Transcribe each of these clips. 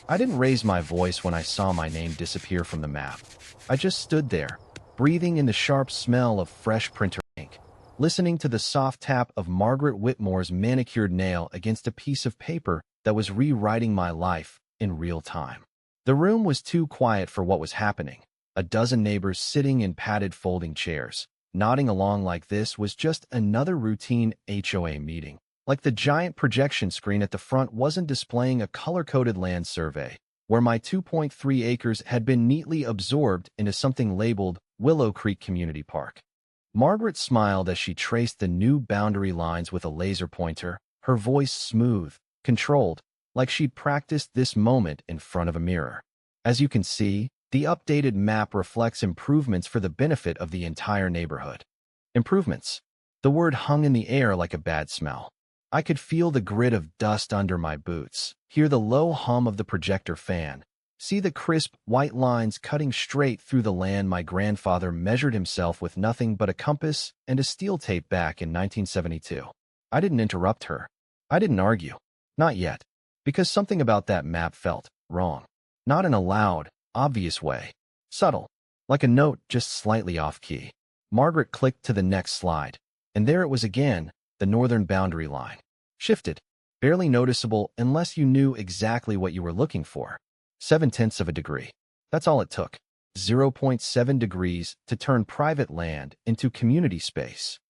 I didn't raise my voice when I saw my name disappear from the map. I just stood there, breathing in the sharp smell of fresh printer ink, listening to the soft tap of Margaret Whitmore's manicured nail against a piece of paper that was rewriting my life in real time. The room was too quiet for what was happening. A dozen neighbors sitting in padded folding chairs, nodding along like this was just another routine HOA meeting. Like the giant projection screen at the front wasn't displaying a color-coded land survey, where my 2.3 acres had been neatly absorbed into something labeled Willow Creek Community Park. Margaret smiled as she traced the new boundary lines with a laser pointer, her voice smooth, controlled, like she'd practiced this moment in front of a mirror. As you can see, the updated map reflects improvements for the benefit of the entire neighborhood. Improvements. The word hung in the air like a bad smell. I could feel the grit of dust under my boots, hear the low hum of the projector fan, see the crisp, white lines cutting straight through the land my grandfather measured himself with nothing but a compass and a steel tape back in 1972. I didn't interrupt her. I didn't argue. Not yet. Because something about that map felt wrong. Not in a loud, obvious way. Subtle. Like a note just slightly off-key. Margaret clicked to the next slide, and there it was again, the northern boundary line. Shifted. Barely noticeable unless you knew exactly what you were looking for. 0.7 of a degree. That's all it took. 0.7 degrees to turn private land into community space.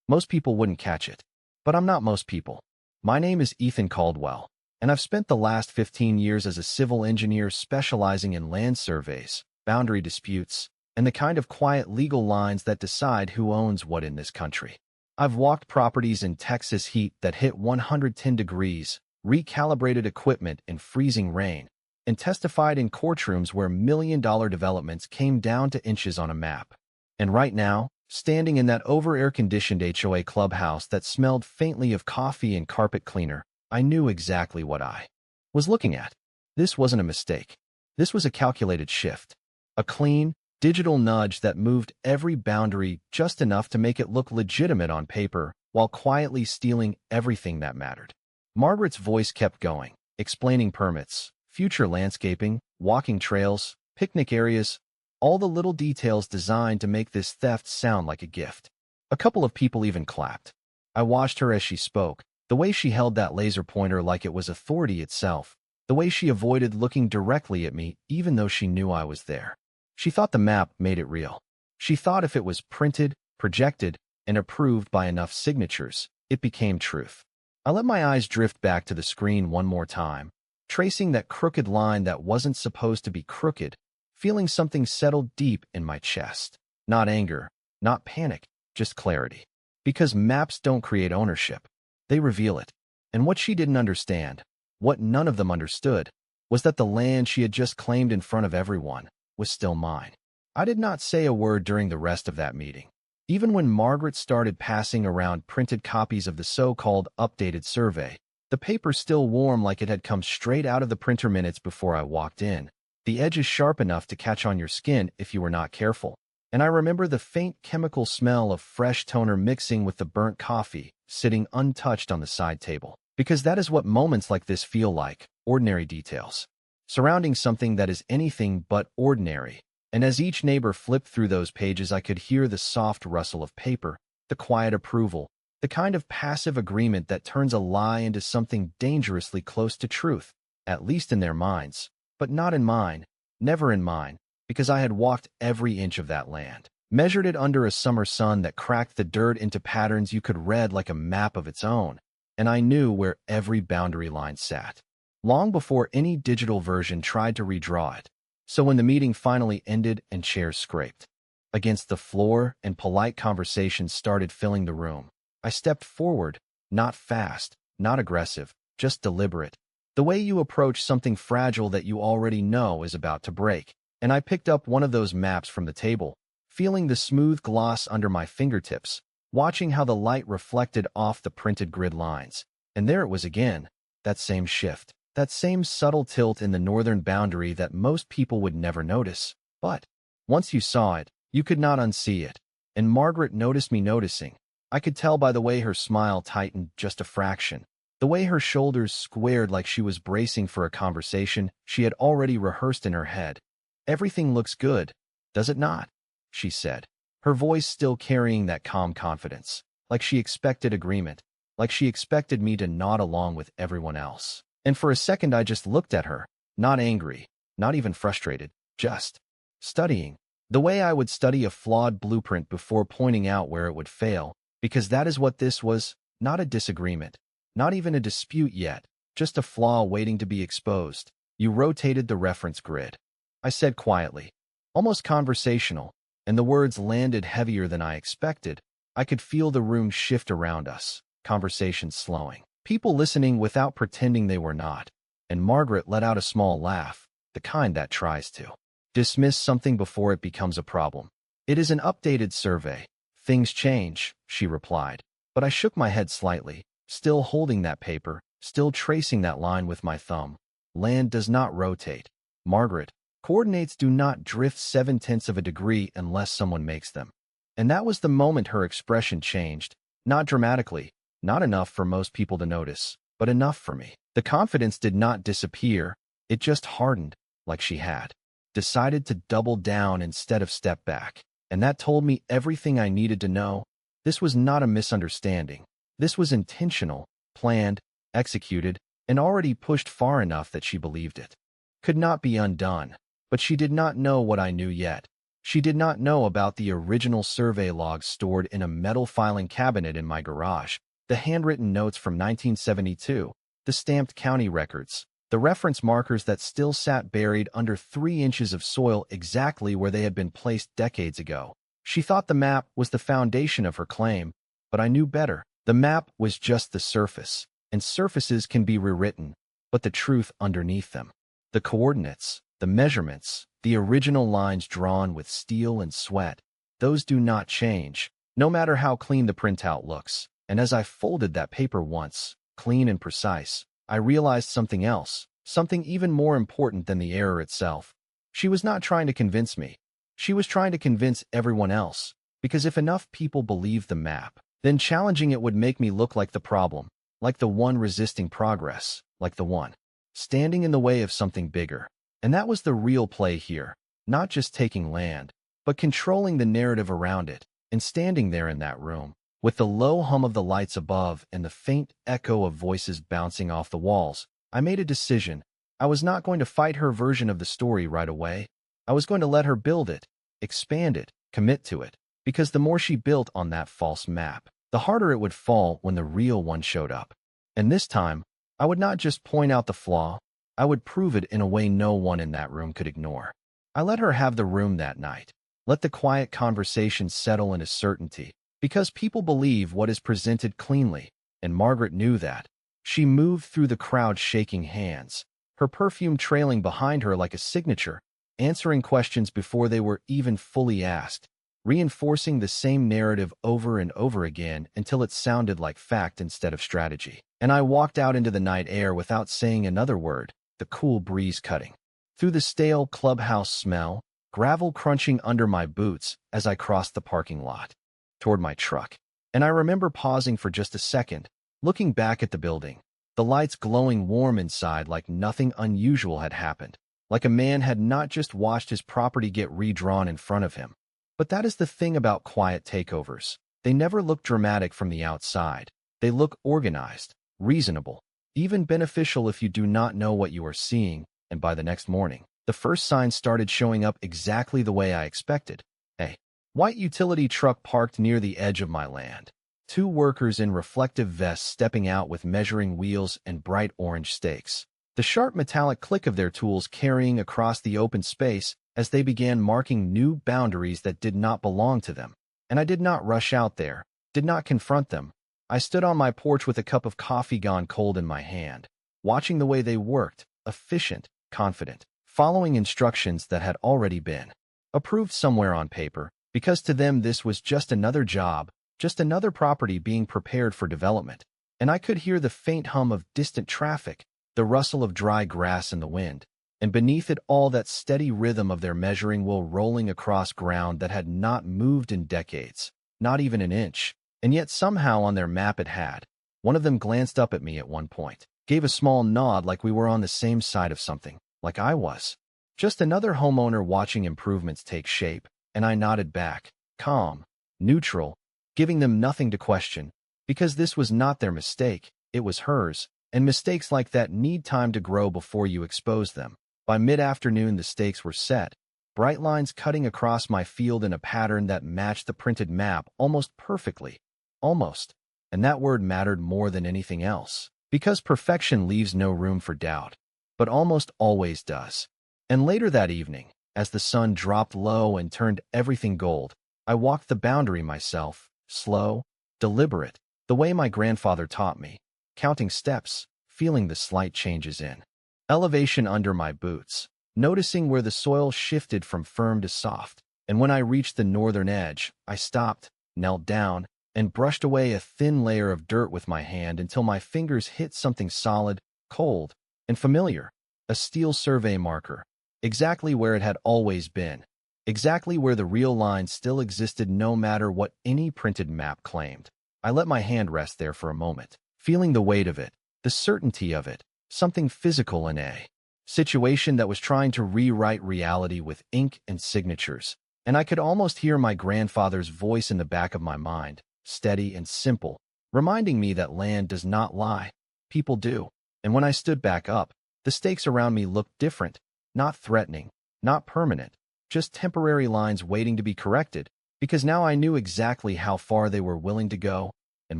Most people wouldn't catch it. But I'm not most people. My name is Ethan Caldwell, and I've spent the last 15 years as a civil engineer specializing in land surveys, boundary disputes, and the kind of quiet legal lines that decide who owns what in this country. I've walked properties in Texas heat that hit 110 degrees, recalibrated equipment in freezing rain, and testified in courtrooms where million-dollar developments came down to inches on a map. And right now, standing in that over-air-conditioned HOA clubhouse that smelled faintly of coffee and carpet cleaner, I knew exactly what I was looking at. This wasn't a mistake. This was a calculated shift. A clean, digital nudge that moved every boundary just enough to make it look legitimate on paper while quietly stealing everything that mattered. Margaret's voice kept going, explaining permits, future landscaping, walking trails, picnic areas, all the little details designed to make this theft sound like a gift. A couple of people even clapped. I watched her as she spoke, the way she held that laser pointer like it was authority itself, the way she avoided looking directly at me even though she knew I was there. She thought the map made it real. She thought if it was printed, projected, and approved by enough signatures, it became truth. I let my eyes drift back to the screen one more time, tracing that crooked line that wasn't supposed to be crooked, feeling something settle deep in my chest. Not anger, not panic, just clarity. Because maps don't create ownership. They reveal it. And what she didn't understand, what none of them understood, was that the land she had just claimed in front of everyone was still mine. I did not say a word during the rest of that meeting. Even when Margaret started passing around printed copies of the so-called updated survey, the paper still warm like it had come straight out of the printer minutes before I walked in. The edge is sharp enough to catch on your skin if you were not careful. And I remember the faint chemical smell of fresh toner mixing with the burnt coffee, sitting untouched on the side table. Because that is what moments like this feel like, ordinary details. Surrounding something that is anything but ordinary. And as each neighbor flipped through those pages, I could hear the soft rustle of paper, the quiet approval, the kind of passive agreement that turns a lie into something dangerously close to truth, at least in their minds, but not in mine, never in mine, because I had walked every inch of that land, measured it under a summer sun that cracked the dirt into patterns you could read like a map of its own, and I knew where every boundary line sat. Long before any digital version tried to redraw it. So when the meeting finally ended and chairs scraped against the floor and polite conversations started filling the room, I stepped forward, not fast, not aggressive, just deliberate. The way you approach something fragile that you already know is about to break. And I picked up one of those maps from the table, feeling the smooth gloss under my fingertips, watching how the light reflected off the printed grid lines. And there it was again, that same shift. That same subtle tilt in the northern boundary that most people would never notice. But once you saw it, you could not unsee it. And Margaret noticed me noticing. I could tell by the way her smile tightened just a fraction. The way her shoulders squared like she was bracing for a conversation she had already rehearsed in her head. "Everything looks good, does it not?" she said, her voice still carrying that calm confidence, like she expected agreement, like she expected me to nod along with everyone else. And for a second I just looked at her, not angry, not even frustrated, just studying. The way I would study a flawed blueprint before pointing out where it would fail, because that is what this was, not a disagreement, not even a dispute yet, just a flaw waiting to be exposed. "You rotated the reference grid," I said quietly, almost conversational, and the words landed heavier than I expected. I could feel the room shift around us, conversation slowing, people listening without pretending they were not, and Margaret let out a small laugh, the kind that tries to dismiss something before it becomes a problem. "It is an updated survey. Things change," she replied, but I shook my head slightly, still holding that paper, still tracing that line with my thumb. "Land does not rotate, Margaret. Coordinates do not drift 7/10 of a degree unless someone makes them." And that was the moment her expression changed, not dramatically, not enough for most people to notice, but enough for me. The confidence did not disappear, it just hardened, like she had decided to double down instead of step back. And that told me everything I needed to know. This was not a misunderstanding. This was intentional, planned, executed, and already pushed far enough that she believed it could not be undone. But she did not know what I knew yet. She did not know about the original survey logs stored in a metal filing cabinet in my garage, the handwritten notes from 1972, the stamped county records, the reference markers that still sat buried under 3 inches of soil exactly where they had been placed decades ago. She thought the map was the foundation of her claim, but I knew better. The map was just the surface, and surfaces can be rewritten, but the truth underneath them, the coordinates, the measurements, the original lines drawn with steel and sweat, those do not change, no matter how clean the printout looks. And as I folded that paper once, clean and precise, I realized something else, something even more important than the error itself. She was not trying to convince me. She was trying to convince everyone else, because if enough people believed the map, then challenging it would make me look like the problem, like the one resisting progress, like the one standing in the way of something bigger. And that was the real play here, not just taking land, but controlling the narrative around it. And standing there in that room, with the low hum of the lights above and the faint echo of voices bouncing off the walls, I made a decision. I was not going to fight her version of the story right away. I was going to let her build it, expand it, commit to it, because the more she built on that false map, the harder it would fall when the real one showed up. And this time, I would not just point out the flaw, I would prove it in a way no one in that room could ignore. I let her have the room that night. Let the quiet conversation settle into certainty, because people believe what is presented cleanly, and Margaret knew that. She moved through the crowd shaking hands, her perfume trailing behind her like a signature, answering questions before they were even fully asked, reinforcing the same narrative over and over again until it sounded like fact instead of strategy. And I walked out into the night air without saying another word, the cool breeze cutting through the stale clubhouse smell, gravel crunching under my boots as I crossed the parking lot toward my truck. And I remember pausing for just a second, looking back at the building, the lights glowing warm inside like nothing unusual had happened, like a man had not just watched his property get redrawn in front of him. But that is the thing about quiet takeovers. They never look dramatic from the outside. They look organized, reasonable, even beneficial if you do not know what you are seeing. And by the next morning, the first signs started showing up exactly the way I expected. A white utility truck parked near the edge of my land. 2 workers in reflective vests stepping out with measuring wheels and bright orange stakes. The sharp metallic click of their tools carrying across the open space as they began marking new boundaries that did not belong to them. And I did not rush out there, did not confront them. I stood on my porch with a cup of coffee gone cold in my hand, watching the way they worked, efficient, confident, following instructions that had already been approved somewhere on paper, because to them this was just another job, just another property being prepared for development. And I could hear the faint hum of distant traffic, the rustle of dry grass in the wind, and beneath it all that steady rhythm of their measuring wheel rolling across ground that had not moved in decades, not even an inch. And yet somehow on their map it had. One of them glanced up at me at one point, gave a small nod like we were on the same side of something, like I was. Just another homeowner watching improvements take shape, and I nodded back, calm, neutral, giving them nothing to question, because this was not their mistake, it was hers, and mistakes like that need time to grow before you expose them. By mid-afternoon, the stakes were set, bright lines cutting across my field in a pattern that matched the printed map almost perfectly. Almost. And that word mattered more than anything else, because perfection leaves no room for doubt, but almost always does. And later that evening, as the sun dropped low and turned everything gold, I walked the boundary myself, slow, deliberate, the way my grandfather taught me, counting steps, feeling the slight changes in elevation under my boots, noticing where the soil shifted from firm to soft. And when I reached the northern edge, I stopped, knelt down, and brushed away a thin layer of dirt with my hand until my fingers hit something solid, cold, and familiar, a steel survey marker, exactly where it had always been, exactly where the real line still existed no matter what any printed map claimed. I let my hand rest there for a moment, feeling the weight of it, the certainty of it, something physical in a situation that was trying to rewrite reality with ink and signatures. And I could almost hear my grandfather's voice in the back of my mind, steady and simple, reminding me that land does not lie, people do. And when I stood back up, the stakes around me looked different, not threatening, not permanent, just temporary lines waiting to be corrected, because now I knew exactly how far they were willing to go, and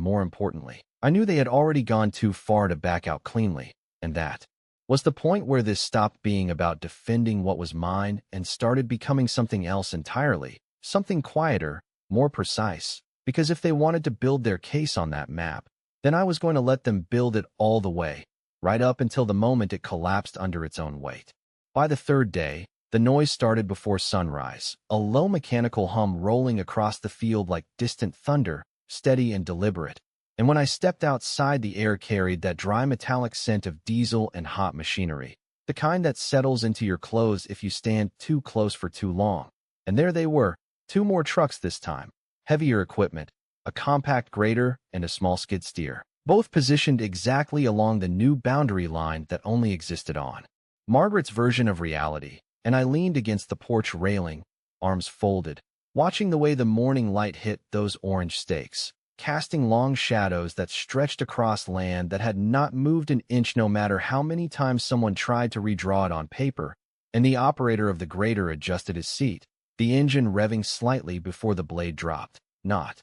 more importantly, I knew they had already gone too far to back out cleanly, and that was the point where this stopped being about defending what was mine and started becoming something else entirely, something quieter, more precise, because if they wanted to build their case on that map, then I was going to let them build it all the way, right up until the moment it collapsed under its own weight. By the third day, the noise started before sunrise, a low mechanical hum rolling across the field like distant thunder, steady and deliberate. And when I stepped outside, the air carried that dry metallic scent of diesel and hot machinery, the kind that settles into your clothes if you stand too close for too long. And there they were, two more trucks this time, heavier equipment, a compact grader and a small skid steer, both positioned exactly along the new boundary line that only existed on Margaret's version of reality. And I leaned against the porch railing, arms folded, watching the way the morning light hit those orange stakes, casting long shadows that stretched across land that had not moved an inch no matter how many times someone tried to redraw it on paper. And the operator of the grader adjusted his seat, the engine revving slightly before the blade dropped, not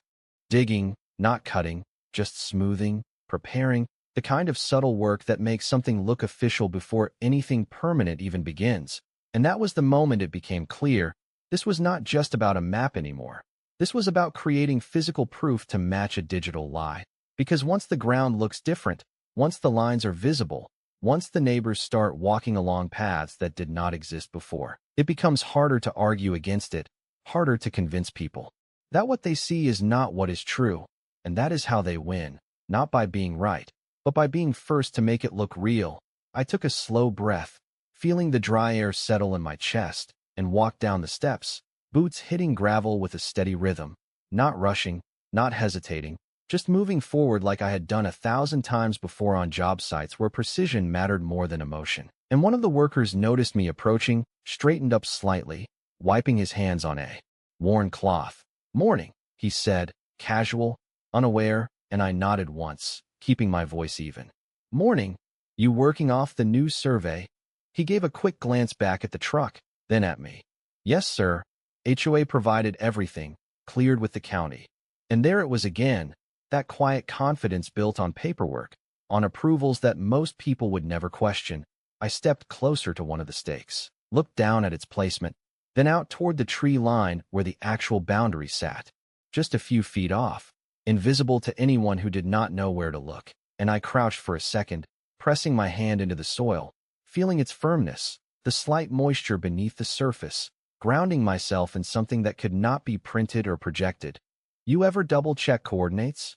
digging, not cutting, just smoothing, preparing, the kind of subtle work that makes something look official before anything permanent even begins. And that was the moment it became clear, this was not just about a map anymore. This was about creating physical proof to match a digital lie. Because once the ground looks different, once the lines are visible, once the neighbors start walking along paths that did not exist before, it becomes harder to argue against it, harder to convince people that what they see is not what is true. And that is how they win, not by being right, but by being first to make it look real. I took a slow breath, feeling the dry air settle in my chest, and walked down the steps, boots hitting gravel with a steady rhythm, not rushing, not hesitating, just moving forward like I had done 1,000 times before on job sites where precision mattered more than emotion. And one of the workers noticed me approaching, straightened up slightly, wiping his hands on a worn cloth. "Morning," he said, casual, unaware, and I nodded once, keeping my voice even. "Morning. You working off the new survey?" He gave a quick glance back at the truck, then at me. "Yes, sir. HOA provided everything, cleared with the county." And there it was again, that quiet confidence built on paperwork, on approvals that most people would never question. I stepped closer to one of the stakes, looked down at its placement, then out toward the tree line where the actual boundary sat, just a few feet off, invisible to anyone who did not know where to look. And I crouched for a second, pressing my hand into the soil, feeling its firmness, the slight moisture beneath the surface, grounding myself in something that could not be printed or projected. "You ever double-check coordinates?"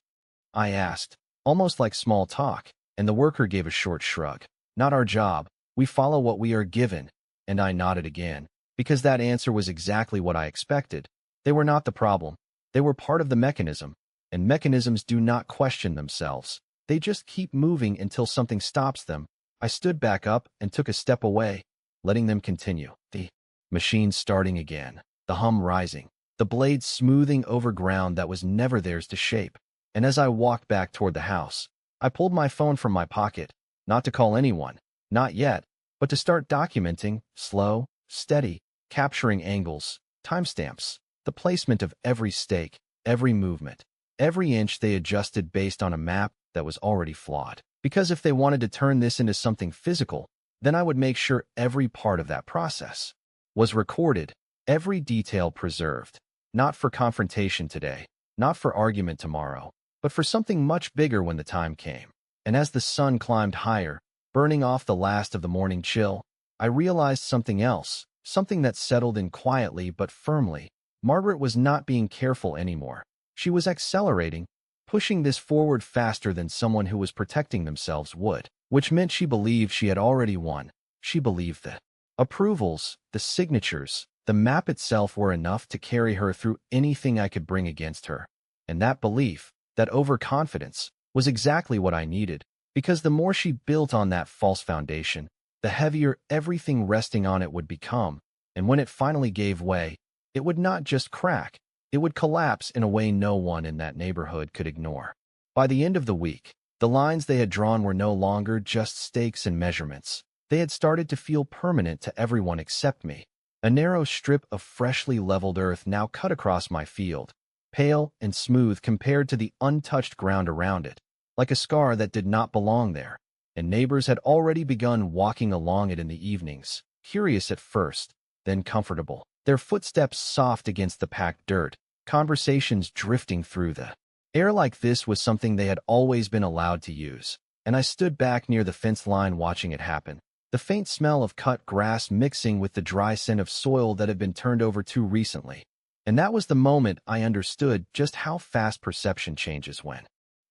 I asked, almost like small talk, and the worker gave a short shrug. "Not our job. We follow what we are given." And I nodded again, because that answer was exactly what I expected. They were not the problem. They were part of the mechanism, and mechanisms do not question themselves. They just keep moving until something stops them. I stood back up and took a step away, letting them continue. The machine starting again, the hum rising, the blades smoothing over ground that was never theirs to shape. And as I walked back toward the house, I pulled my phone from my pocket, not to call anyone, not yet, but to start documenting, slow, steady, capturing angles, timestamps, the placement of every stake, every movement, every inch they adjusted based on a map that was already flawed. Because if they wanted to turn this into something physical, then I would make sure every part of that process was recorded, every detail preserved, not for confrontation today, not for argument tomorrow, but for something much bigger when the time came. And as the sun climbed higher, burning off the last of the morning chill, I realized something else, something that settled in quietly but firmly. Margaret was not being careful anymore. She was accelerating, pushing this forward faster than someone who was protecting themselves would, which meant she believed she had already won. She believed that approvals, the signatures, the map itself were enough to carry her through anything I could bring against her. And that belief, that overconfidence, was exactly what I needed, because the more she built on that false foundation, the heavier everything resting on it would become, and when it finally gave way, it would not just crack, it would collapse in a way no one in that neighborhood could ignore. By the end of the week, the lines they had drawn were no longer just stakes and measurements. They had started to feel permanent to everyone except me. A narrow strip of freshly leveled earth now cut across my field, pale and smooth compared to the untouched ground around it, like a scar that did not belong there. And neighbors had already begun walking along it in the evenings, curious at first, then comfortable, their footsteps soft against the packed dirt, conversations drifting through the air like this was something they had always been allowed to use. And I stood back near the fence line watching it happen, the faint smell of cut grass mixing with the dry scent of soil that had been turned over too recently. And that was the moment I understood just how fast perception changes when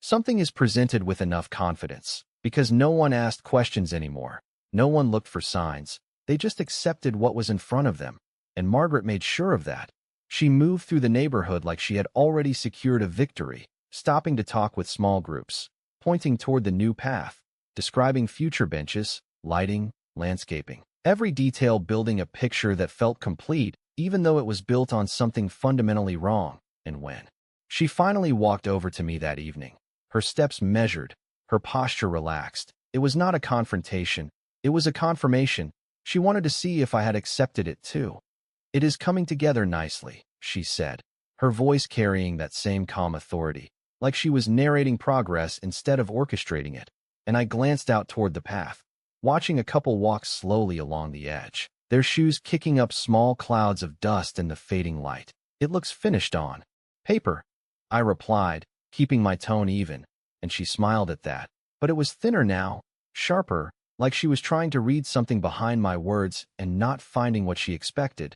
something is presented with enough confidence, because no one asked questions anymore. No one looked for signs. They just accepted what was in front of them. And Margaret made sure of that. She moved through the neighborhood like she had already secured a victory, stopping to talk with small groups, pointing toward the new path, describing future benches, lighting, landscaping, every detail building a picture that felt complete, even though it was built on something fundamentally wrong. And when she finally walked over to me that evening, her steps measured, her posture relaxed, it was not a confrontation, it was a confirmation. She wanted to see if I had accepted it too. "It is coming together nicely," she said, her voice carrying that same calm authority, like she was narrating progress instead of orchestrating it. And I glanced out toward the path, watching a couple walk slowly along the edge, their shoes kicking up small clouds of dust in the fading light. "It looks finished on paper," I replied, keeping my tone even, and she smiled at that. But it was thinner now, sharper, like she was trying to read something behind my words and not finding what she expected.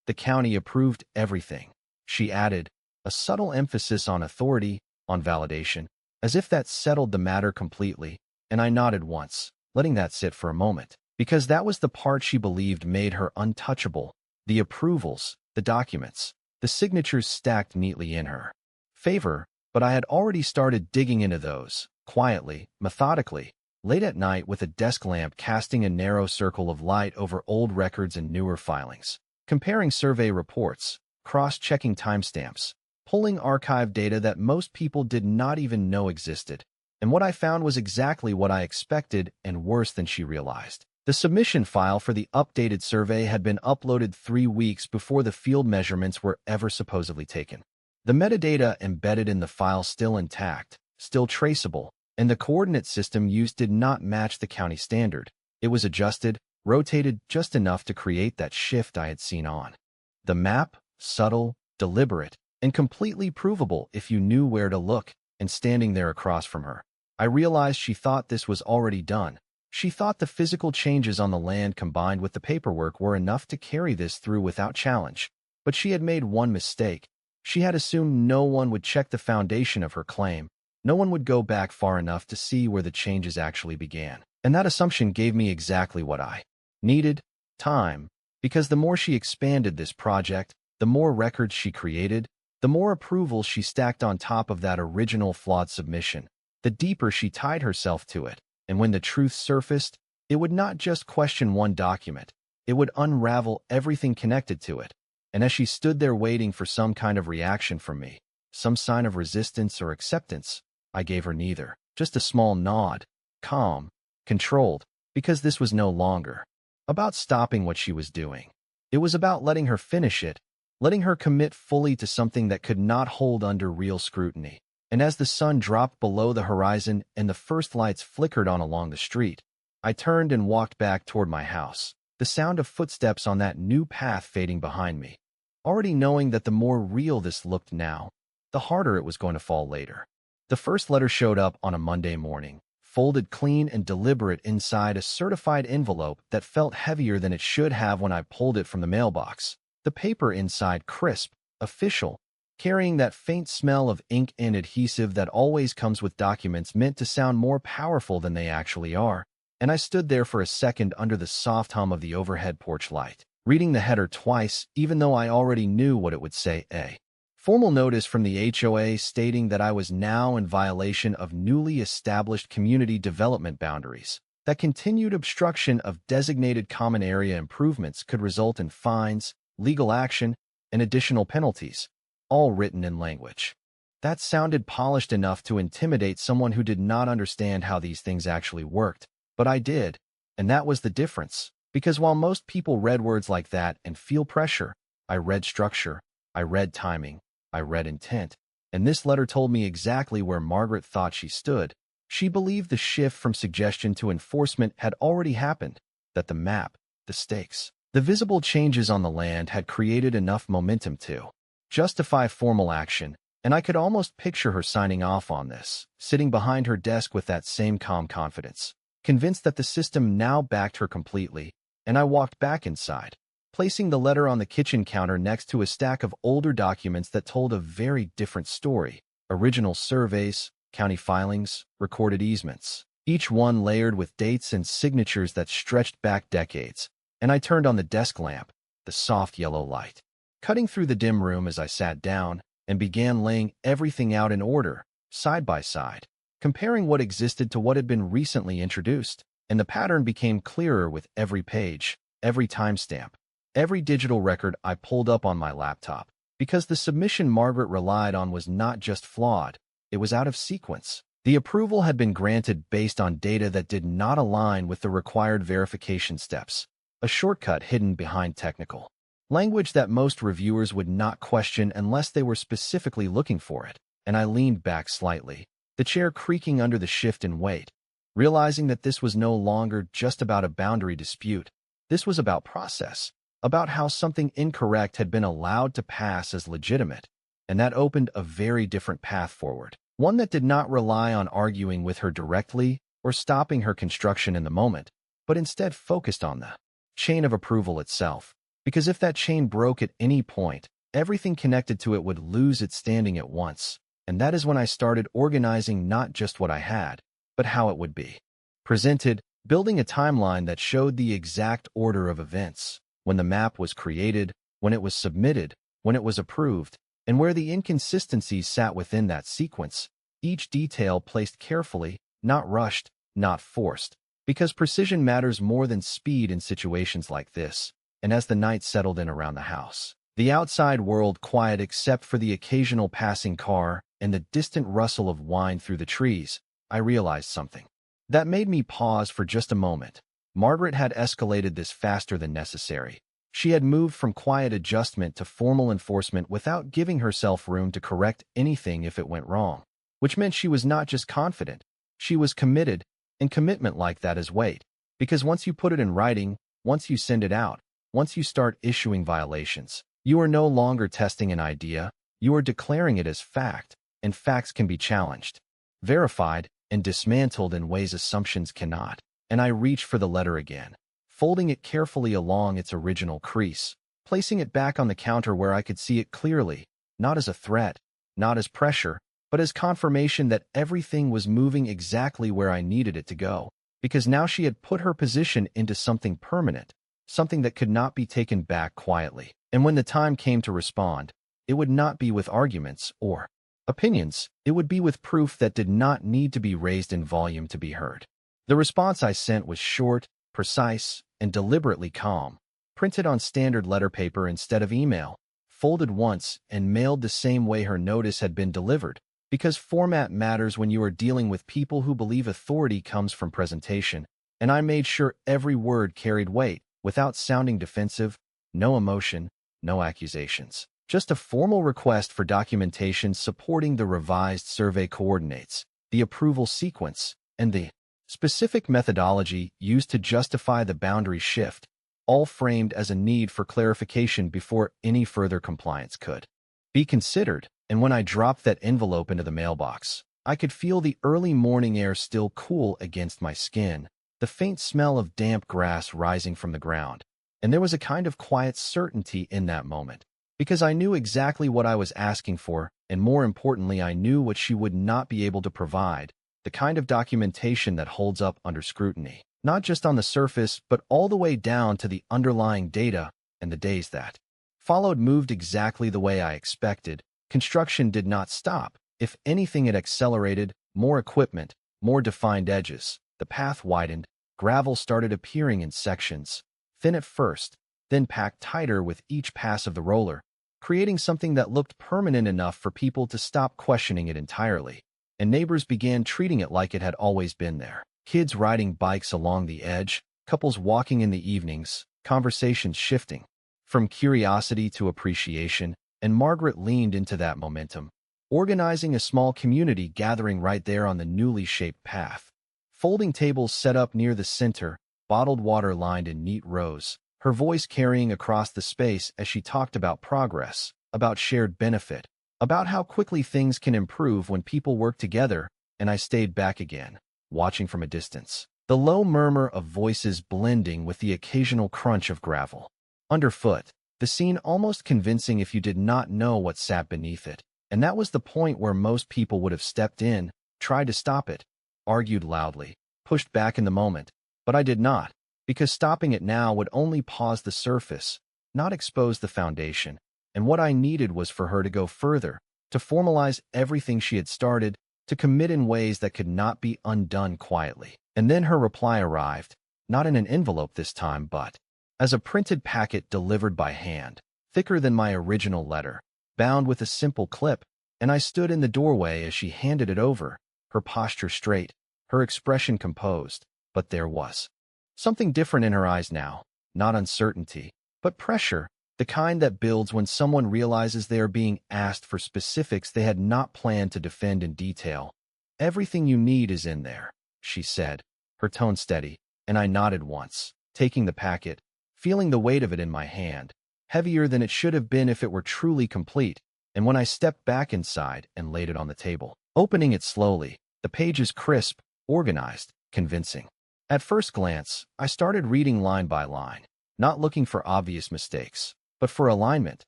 "The county approved everything," she added, a subtle emphasis on authority, on validation, as if that settled the matter completely, and I nodded once, letting that sit for a moment, because that was the part she believed made her untouchable, the approvals, the documents, the signatures stacked neatly in her favor. But I had already started digging into those, quietly, methodically, late at night with a desk lamp casting a narrow circle of light over old records and newer filings, comparing survey reports, cross-checking timestamps, pulling archive data that most people did not even know existed. And what I found was exactly what I expected and worse than she realized. The submission file for the updated survey had been uploaded 3 weeks before the field measurements were ever supposedly taken. The metadata embedded in the file still intact, still traceable, and the coordinate system used did not match the county standard. It was adjusted, rotated just enough to create that shift I had seen on the map, subtle, deliberate, and completely provable if you knew where to look. And standing there across from her, I realized she thought this was already done. She thought the physical changes on the land combined with the paperwork were enough to carry this through without challenge. But she had made one mistake. She had assumed no one would check the foundation of her claim. No one would go back far enough to see where the changes actually began. And that assumption gave me exactly what I needed: time. Because the more she expanded this project, the more records she created, the more approvals she stacked on top of that original flawed submission. the deeper she tied herself to it. And when the truth surfaced, it would not just question one document, it would unravel everything connected to it. And as she stood there waiting for some kind of reaction from me, some sign of resistance or acceptance, I gave her neither. Just a small nod, calm, controlled, because this was no longer about stopping what she was doing. It was about letting her finish it, letting her commit fully to something that could not hold under real scrutiny. And as the sun dropped below the horizon and the first lights flickered on along the street, I turned and walked back toward my house, the sound of footsteps on that new path fading behind me, already knowing that the more real this looked now, the harder it was going to fall later. The first letter showed up on a Monday morning, folded clean and deliberate inside a certified envelope that felt heavier than it should have when I pulled it from the mailbox. The paper inside crisp, official, carrying that faint smell of ink and adhesive that always comes with documents meant to sound more powerful than they actually are. And I stood there for a second under the soft hum of the overhead porch light, reading the header twice, even though I already knew what it would say. A formal notice from the HOA stating that I was now in violation of newly established community development boundaries, that continued obstruction of designated common area improvements could result in fines, legal action, and additional penalties, all written in language that sounded polished enough to intimidate someone who did not understand how these things actually worked. But I did, and that was the difference, because while most people read words like that and feel pressure, I read structure, I read timing, I read intent, and this letter told me exactly where Margaret thought she stood. She believed the shift from suggestion to enforcement had already happened, that the map, the stakes, the visible changes on the land had created enough momentum to justify formal action, and I could almost picture her signing off on this, sitting behind her desk with that same calm confidence, convinced that the system now backed her completely. And I walked back inside, placing the letter on the kitchen counter next to a stack of older documents that told a very different story. Original surveys, county filings, recorded easements, each one layered with dates and signatures that stretched back decades. And I turned on the desk lamp, the soft yellow light, cutting through the dim room as I sat down, and began laying everything out in order, side by side, comparing what existed to what had been recently introduced. And the pattern became clearer with every page, every timestamp, every digital record I pulled up on my laptop, because the submission Margaret relied on was not just flawed, it was out of sequence. The approval had been granted based on data that did not align with the required verification steps, a shortcut hidden behind technical language that most reviewers would not question unless they were specifically looking for it. And I leaned back slightly, the chair creaking under the shift in weight, realizing that this was no longer just about a boundary dispute. This was about process, about how something incorrect had been allowed to pass as legitimate, and that opened a very different path forward, one that did not rely on arguing with her directly or stopping her construction in the moment, but instead focused on the chain of approval itself. Because if that chain broke at any point, everything connected to it would lose its standing at once. And that is when I started organizing not just what I had, but how it would be presented, building a timeline that showed the exact order of events, when the map was created, when it was submitted, when it was approved, and where the inconsistencies sat within that sequence, each detail placed carefully, not rushed, not forced, because precision matters more than speed in situations like this. And as the night settled in around the house, the outside world quiet except for the occasional passing car and the distant rustle of wind through the trees, I realized something that made me pause for just a moment. Margaret had escalated this faster than necessary. She had moved from quiet adjustment to formal enforcement without giving herself room to correct anything if it went wrong, which meant she was not just confident, she was committed, and commitment like that is weight. Because once you put it in writing, once you send it out, once you start issuing violations, you are no longer testing an idea, you are declaring it as fact, and facts can be challenged, verified, and dismantled in ways assumptions cannot. And I reached for the letter again, folding it carefully along its original crease, placing it back on the counter where I could see it clearly, not as a threat, not as pressure, but as confirmation that everything was moving exactly where I needed it to go, because now she had put her position into something permanent, something that could not be taken back quietly. And when the time came to respond, it would not be with arguments or opinions, it would be with proof that did not need to be raised in volume to be heard. The response I sent was short, precise, and deliberately calm, printed on standard letter paper instead of email, folded once and mailed the same way her notice had been delivered, because format matters when you are dealing with people who believe authority comes from presentation, and I made sure every word carried weight, without sounding defensive, no emotion, no accusations. Just a formal request for documentation supporting the revised survey coordinates, the approval sequence, and the specific methodology used to justify the boundary shift, all framed as a need for clarification before any further compliance could be considered. And when I dropped that envelope into the mailbox, I could feel the early morning air still cool against my skin, the faint smell of damp grass rising from the ground, and there was a kind of quiet certainty in that moment, because I knew exactly what I was asking for, and more importantly, I knew what she would not be able to provide, the kind of documentation that holds up under scrutiny, not just on the surface, but all the way down to the underlying data. And the days that followed moved exactly the way I expected. Construction did not stop. If anything, it accelerated, more equipment, more defined edges. The path widened, gravel started appearing in sections, thin at first, then packed tighter with each pass of the roller, creating something that looked permanent enough for people to stop questioning it entirely. And neighbors began treating it like it had always been there. Kids riding bikes along the edge, couples walking in the evenings, conversations shifting from curiosity to appreciation, and Margaret leaned into that momentum, organizing a small community gathering right there on the newly shaped path. Folding tables set up near the center, bottled water lined in neat rows, her voice carrying across the space as she talked about progress, about shared benefit, about how quickly things can improve when people work together. And I stayed back again, watching from a distance, the low murmur of voices blending with the occasional crunch of gravel underfoot, the scene almost convincing if you did not know what sat beneath it. And that was the point where most people would have stepped in, tried to stop it, argued loudly, pushed back in the moment. But I did not, because stopping it now would only pause the surface, not expose the foundation. And what I needed was for her to go further, to formalize everything she had started, to commit in ways that could not be undone quietly. And then her reply arrived, not in an envelope this time, but as a printed packet delivered by hand, thicker than my original letter, bound with a simple clip. And I stood in the doorway as she handed it over, her posture straight, her expression composed. But there was something different in her eyes now, not uncertainty, but pressure, the kind that builds when someone realizes they are being asked for specifics they had not planned to defend in detail. "Everything you need is in there," she said, her tone steady, and I nodded once, taking the packet, feeling the weight of it in my hand, heavier than it should have been if it were truly complete. And when I stepped back inside and laid it on the table, opening it slowly, the pages crisp, organized, convincing. At first glance, I started reading line by line, not looking for obvious mistakes, but for alignment,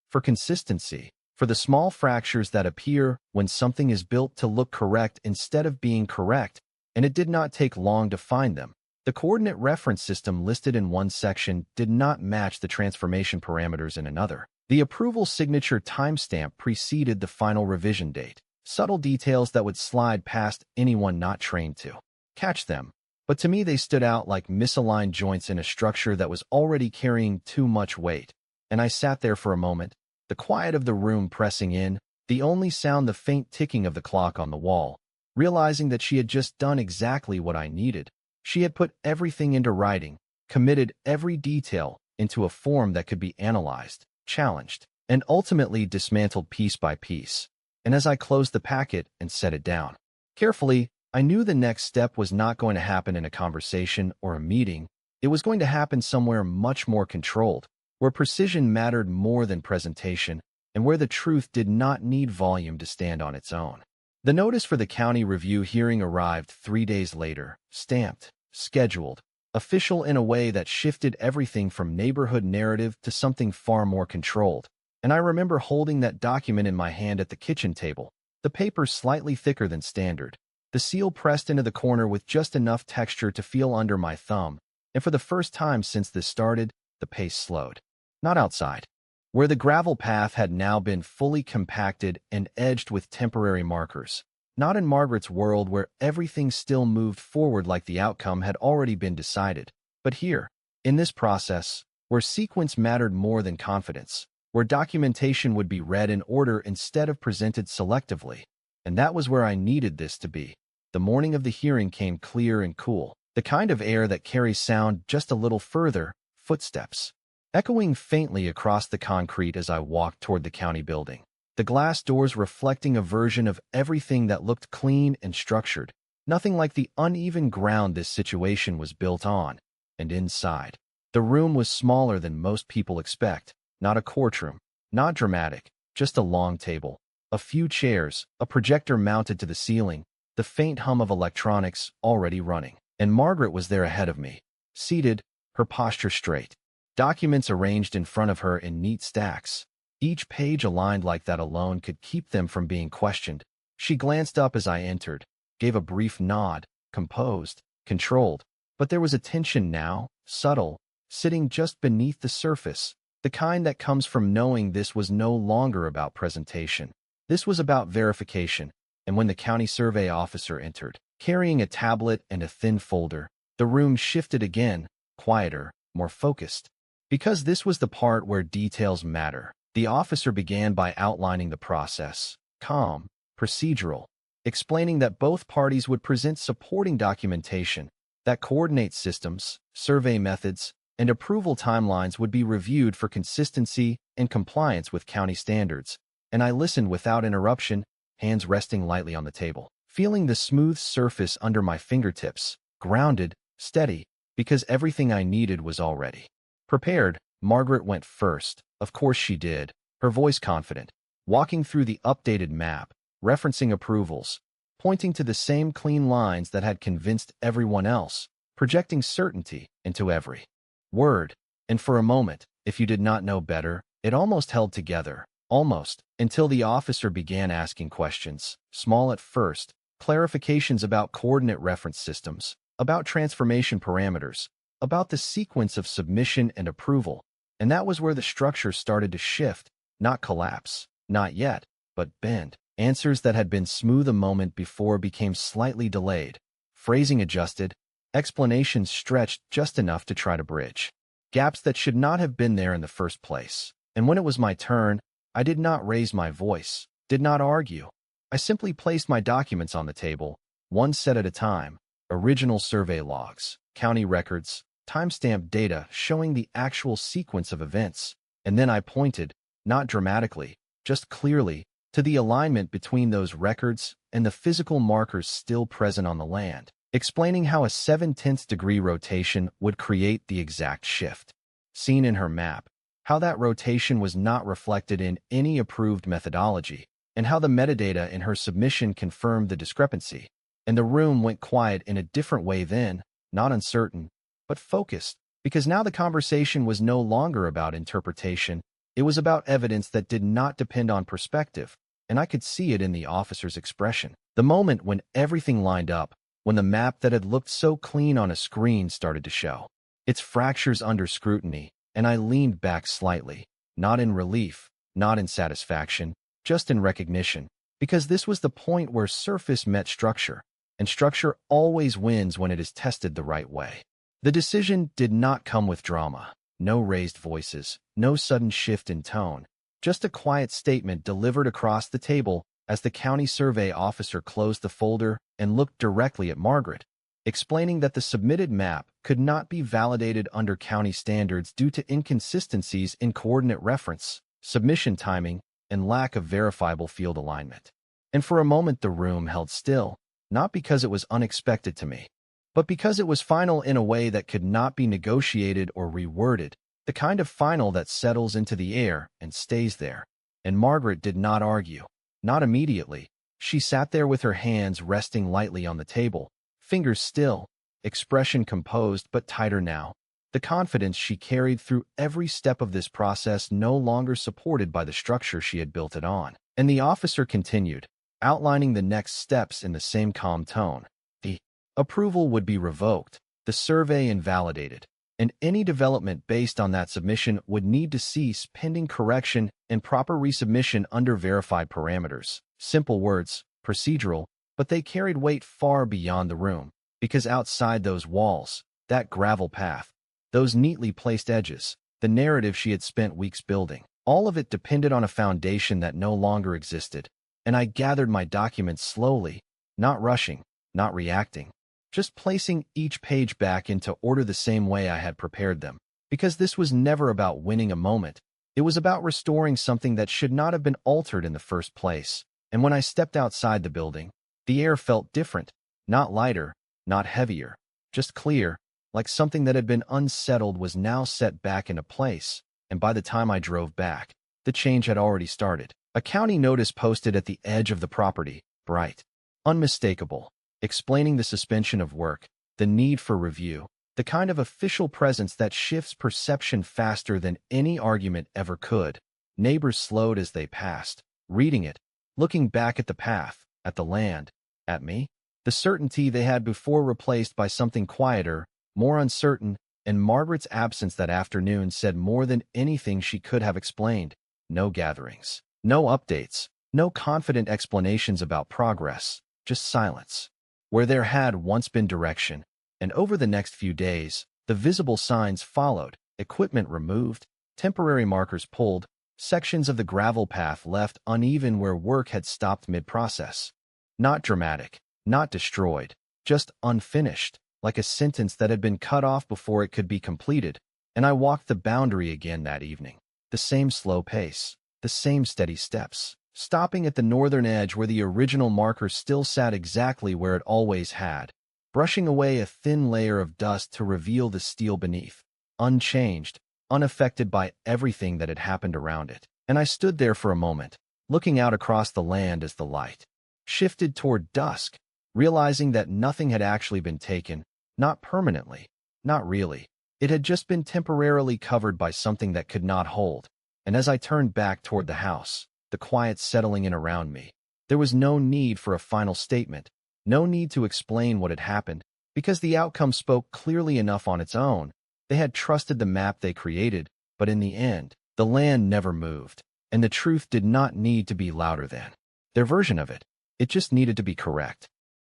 for consistency, for the small fractures that appear when something is built to look correct instead of being correct, and it did not take long to find them. The coordinate reference system listed in one section did not match the transformation parameters in another. The approval signature timestamp preceded the final revision date, subtle details that would slide past anyone not trained to catch them. But to me, they stood out like misaligned joints in a structure that was already carrying too much weight. And I sat there for a moment, the quiet of the room pressing in, the only sound the faint ticking of the clock on the wall, realizing that she had just done exactly what I needed. She had put everything into writing, committed every detail into a form that could be analyzed, challenged, and ultimately dismantled piece by piece. And as I closed the packet and set it down carefully, I knew the next step was not going to happen in a conversation or a meeting. It was going to happen somewhere much more controlled, where precision mattered more than presentation, and where the truth did not need volume to stand on its own. The notice for the county review hearing arrived 3 days later, stamped, scheduled, official in a way that shifted everything from neighborhood narrative to something far more controlled. And I remember holding that document in my hand at the kitchen table, the paper slightly thicker than standard, the seal pressed into the corner with just enough texture to feel under my thumb. And for the first time since this started, the pace slowed. Not outside, where the gravel path had now been fully compacted and edged with temporary markers. Not in Margaret's world where everything still moved forward like the outcome had already been decided, but here, in this process, where sequence mattered more than confidence, where documentation would be read in order instead of presented selectively. And that was where I needed this to be. The morning of the hearing came clear and cool, the kind of air that carries sound just a little further, footsteps, echoing faintly across the concrete as I walked toward the county building. The glass doors reflecting a version of everything that looked clean and structured, nothing like the uneven ground this situation was built on. And inside, the room was smaller than most people expect, not a courtroom, not dramatic, just a long table, a few chairs, a projector mounted to the ceiling, the faint hum of electronics already running. And Margaret was there ahead of me, seated, her posture straight, documents arranged in front of her in neat stacks. Each page aligned like that alone could keep them from being questioned. She glanced up as I entered, gave a brief nod, composed, controlled, but there was a tension now, subtle, sitting just beneath the surface, the kind that comes from knowing this was no longer about presentation. This was about verification, and when the county survey officer entered, carrying a tablet and a thin folder, the room shifted again, quieter, more focused. Because this was the part where details matter, the officer began by outlining the process, calm, procedural, explaining that both parties would present supporting documentation, that coordinate systems, survey methods, and approval timelines would be reviewed for consistency and compliance with county standards, and I listened without interruption, hands resting lightly on the table, feeling the smooth surface under my fingertips, grounded, steady, because everything I needed was already prepared. Margaret went first. Of course she did, her voice confident, walking through the updated map, referencing approvals, pointing to the same clean lines that had convinced everyone else, projecting certainty into every word. And for a moment, if you did not know better, it almost held together, almost, until the officer began asking questions, small at first, clarifications about coordinate reference systems, about transformation parameters, about the sequence of submission and approval. And that was where the structure started to shift, not collapse, not yet, but bend. Answers that had been smooth a moment before became slightly delayed, phrasing adjusted, explanations stretched just enough to try to bridge gaps that should not have been there in the first place. And when it was my turn, I did not raise my voice, did not argue. I simply placed my documents on the table, one set at a time, original survey logs, county records, timestamped data showing the actual sequence of events, and then I pointed, not dramatically, just clearly, to the alignment between those records and the physical markers still present on the land, explaining how a 7/10-degree rotation would create the exact shift seen in her map, how that rotation was not reflected in any approved methodology, and how the metadata in her submission confirmed the discrepancy. And the room went quiet in a different way then, not uncertain, but focused, because now the conversation was no longer about interpretation, it was about evidence that did not depend on perspective, and I could see it in the officer's expression. The moment when everything lined up, when the map that had looked so clean on a screen started to show its fractures under scrutiny, and I leaned back slightly, not in relief, not in satisfaction, just in recognition, because this was the point where surface met structure, and structure always wins when it is tested the right way. The decision did not come with drama, no raised voices, no sudden shift in tone, just a quiet statement delivered across the table as the county survey officer closed the folder and looked directly at Margaret, explaining that the submitted map could not be validated under county standards due to inconsistencies in coordinate reference, submission timing, and lack of verifiable field alignment. And for a moment the room held still, not because it was unexpected to me, but because it was final in a way that could not be negotiated or reworded, the kind of final that settles into the air and stays there. And Margaret did not argue. Not immediately. She sat there with her hands resting lightly on the table, fingers still, expression composed but tighter now. The confidence she carried through every step of this process no longer supported by the structure she had built it on. And the officer continued, outlining the next steps in the same calm tone. The approval would be revoked, the survey invalidated, and any development based on that submission would need to cease pending correction and proper resubmission under verified parameters. Simple words, procedural, but they carried weight far beyond the room, because outside those walls, that gravel path, those neatly placed edges, the narrative she had spent weeks building, all of it depended on a foundation that no longer existed, and I gathered my documents slowly, not rushing, not reacting, just placing each page back into order the same way I had prepared them, because this was never about winning a moment. It was about restoring something that should not have been altered in the first place. And when I stepped outside the building, the air felt different, not lighter, not heavier, just clear, like something that had been unsettled was now set back into place. And by the time I drove back, the change had already started. A county notice posted at the edge of the property, bright, unmistakable, explaining the suspension of work, the need for review, the kind of official presence that shifts perception faster than any argument ever could. Neighbors slowed as they passed, reading it, looking back at the path, at the land, at me. The certainty they had before replaced by something quieter, more uncertain, and Margaret's absence that afternoon said more than anything she could have explained. No gatherings, no updates, no confident explanations about progress, just silence. Where there had once been direction, and over the next few days, the visible signs followed, equipment removed, temporary markers pulled, sections of the gravel path left uneven where work had stopped mid-process. Not dramatic, not destroyed, just unfinished, like a sentence that had been cut off before it could be completed, and I walked the boundary again that evening. The same slow pace, the same steady steps, stopping at the northern edge where the original marker still sat exactly where it always had, brushing away a thin layer of dust to reveal the steel beneath, unchanged, unaffected by everything that had happened around it. And I stood there for a moment, looking out across the land as the light shifted toward dusk, realizing that nothing had actually been taken, not permanently, not really. It had just been temporarily covered by something that could not hold. And as I turned back toward the house, the quiet settling in around me, there was no need for a final statement, no need to explain what had happened, because the outcome spoke clearly enough on its own. They had trusted the map they created, but in the end, the land never moved, and the truth did not need to be louder than their version of it. It just needed to be correct.